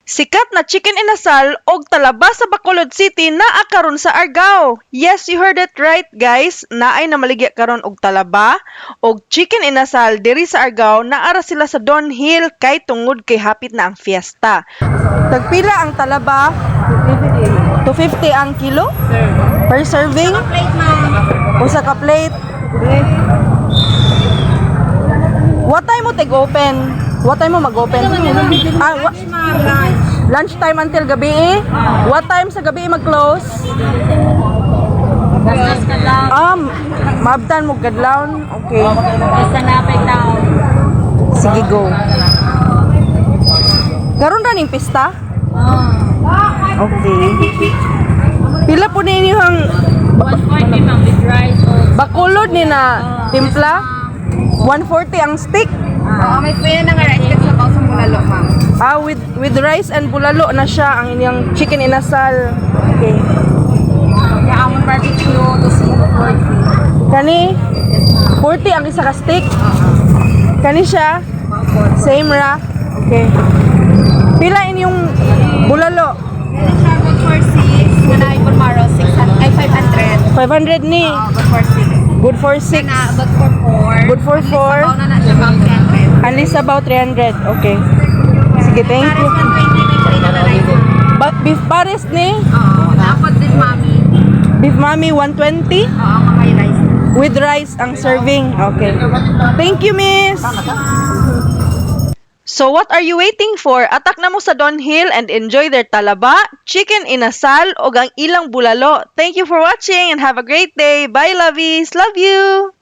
Sikat na chicken inasal og talaba sa Bacolod City naa karon sa Argao. Yes, you heard it right, guys. Naay na maligya karon og talaba og chicken inasal diri sa Argao. Naara sila sa Don Gil kay tungod kay hapit na ang fiesta. Tagpila ang talaba? 250 ang kilo? Per serving? Plate, ma'am. Usa ka plate. What time mo tig-open? What time mo mag-open? Lunch, ma'am. Lunch time until gabi eh? What time sa gabi mag-close? Gastos ka lang. Maabtan mo gadlawn? Okay. Basta napay down. Sige, go. Karon ra ning pista? Okay. Pila po ninyo ang 140, ma'am, with rice. bacolod ni na timpla? 140 ang stick? May pwede na nga rice sa bawas ng bulalo, ma'am. With rice and bulalo na siya ang inyong chicken inasal. Okay. Kaya amon barbecue to see 40. Kani 40 ang isa ka stick. Kani siya same ra. Okay. Pila inyong bulalo? Pwede siya good for 6. Nga na ikon maro 600 ay 500. 500 ni. Good for 6. Good for 6. Na good for 4. Good for 4. Sabaw na siya ma'am 300. At least about 300. Okay. Sige, thank you. Pares 120 may free na rice. Beef pares ni? Oo. Dapat din, mami. Beef mami 120 Oo, may rice. with rice ang serving. Okay. Thank you, miss. So what are you waiting for? Atak na mo sa Don Gil and enjoy their talaba, chicken inasal o ang ilang bulalo. Thank you for watching and have a great day. Bye, lovies. Love you.